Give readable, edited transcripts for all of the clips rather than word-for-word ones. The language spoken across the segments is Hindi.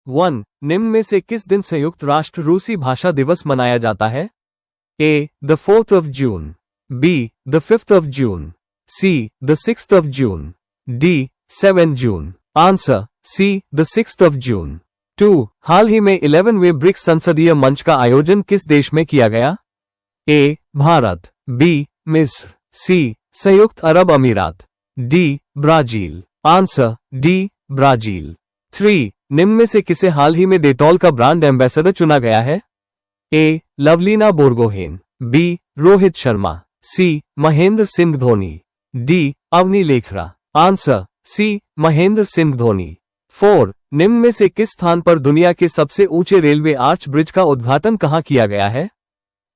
1. निम्न में से किस दिन संयुक्त राष्ट्र रूसी भाषा दिवस मनाया जाता है? A. The 4th of June. B. The 5th of June. C. The 6th of June. D. 7 June. Answer. C. The 6th of June. 2. हाल ही में 11वें ब्रिक्स संसदीय मंच का आयोजन किस देश में किया गया? A. भारत. B. मिस्र. C. संयुक्त अरब अमीरात. D. Brazil. Answer. D. Brazil. 3. निम्न में से किसे हाल ही में डेटॉल का ब्रांड एम्बेसडर चुना गया है? A. Lovlina Borgohain. B. Rohit Sharma. C. Mahendra Singh Dhoni. D. Avani Lekhara. Answer. C. Mahendra Singh Dhoni. 4. निम्न में से किस स्थान पर दुनिया के सबसे ऊंचे रेलवे आर्च ब्रिज का उद्घाटन कहाँ किया गया है?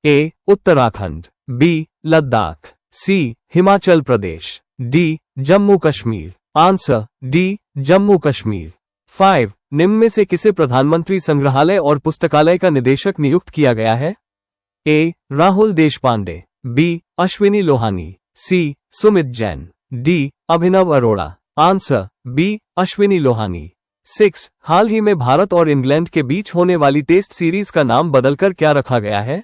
A. Uttarakhand. B. Ladakh. C. Himachal Pradesh. D. Jammu Kashmir. Answer. D. Jammu Kashmir. 5. निम्न में से किसे प्रधानमंत्री संग्रहालय और पुस्तकालय का निदेशक नियुक्त किया गया है? A. Rahul Deshpande. B. Ashwini Lohani. C. Sumit Jain. D. Abhinav Arora. Answer. B. Ashwini Lohani. 6. हाल ही में भारत और इंग्लैंड के बीच होने वाली टेस्ट सीरीज का नाम बदलकर क्या रखा गया है?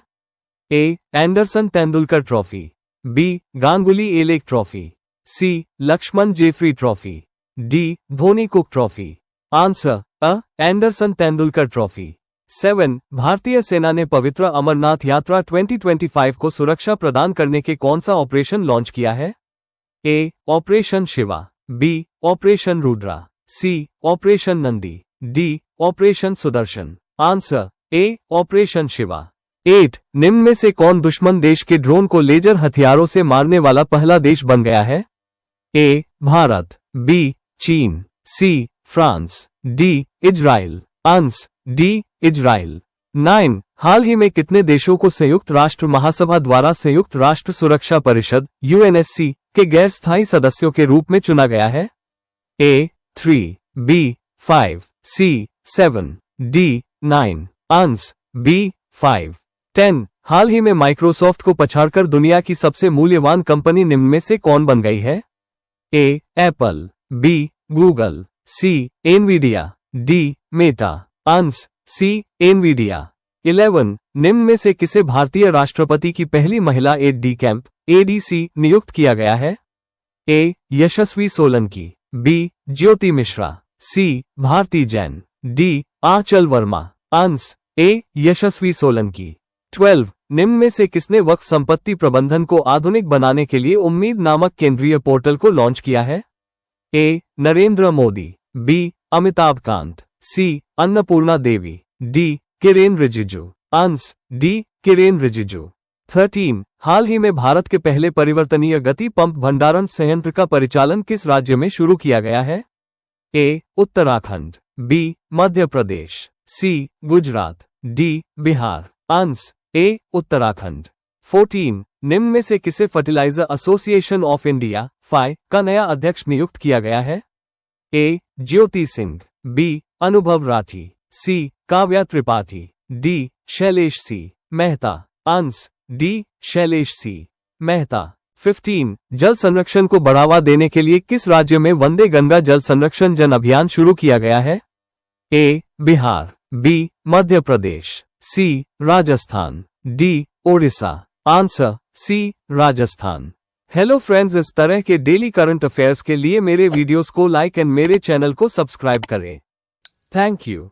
A. Anderson Tendulkar trophy. B. Ganguly Alec trophy. C. Laxman Jeffrey trophy. D. Dhoni Cook trophy. Answer. A. Anderson Tendulkar trophy. 7. भारतीय सेना ने पवित्र अमरनाथ यात्रा 2025 को सुरक्षा प्रदान करने के कौन सा ऑपरेशन लॉन्च किया है? A. Operation Shiva. B. Operation Rudra. C. Operation Nandi. D. Operation Sudarshan. Answer. A. Operation Shiva. 8. निम्न में से कौन दुश्मन देश के ड्रोन को लेजर हथियारों से मारने वाला पहला देश बन गया है? A. भारत. B. चीन. C. France. D. Israel. Answer. D. Israel. 9. हाल ही में कितने देशों को संयुक्त राष्ट्र महासभा द्वारा संयुक्त राष्ट्र सुरक्षा परिषद UNSC के गैर स्थायी सदस्यों के रूप में चुना गया है? A. 3. B. 5. C. 7. D. 9. Answer. B. 5. 10. हाल ही में माइक्रोसॉफ्ट को पछाड़कर दुनिया की सबसे मूल्यवान कंपनी निम्न में से कौन बन गई है? A. Apple. B. Google. C. Nvidia. D. Meta. Answer. C. Nvidia. 11. निम्न में से किसे भारतीय राष्ट्रपति की पहली महिला एड डी कैंप ADC नियुक्त किया गया है? A. Yashasvi Solanki. B. Jyoti Mishra. C. Bharti Jain. D. Anchal Verma. Answer. A. Yashasvi Solanki. 12. निम्न में से किसने वक्फ संपत्ति प्रबंधन को आधुनिक बनाने के लिए उम्मीद नामक केंद्रीय पोर्टल को लॉन्च किया है? A. Narendra Modi. B. Amitabh Kant. C. Annapurna Devi. D. Kiren Rijiju. Answer. D. Kiren Rijiju. 13. हाल ही में भारत के पहले परिवर्तनीय गति पंप भंडारण संयंत्र का परिचालन किस राज्य में शुरू किया गया है? A. Uttarakhand. B. Madhya Pradesh. C. Gujarat. D. Bihar. Answer. A. Uttarakhand. 14. निम्न में से किसे fertiliser association of India FAI का नया अध्यक्ष नियुक्त किया गया है? A. ज्योति सिंह. B. अनुभव Rathi. C. Kavya Tripathi. D. Shailesh C. Mehta. Answer. D. Shailesh C. Mehta. 15. जल संरक्षण को बढ़ावा देने के लिए किस राज्य में वंदे गंगा जल संरक्षण जन अभियान शुरू किया गया है? A. Bihar. B. Madhya Pradesh. C. Rajasthan. D. Odisha. Answer. C. Rajasthan. Hello friends, इस तरह के डेली करंट अफेयर्स के लिए मेरे वीडियोस को लाइक एंड मेरे चैनल को सब्सक्राइब करें। Thank you.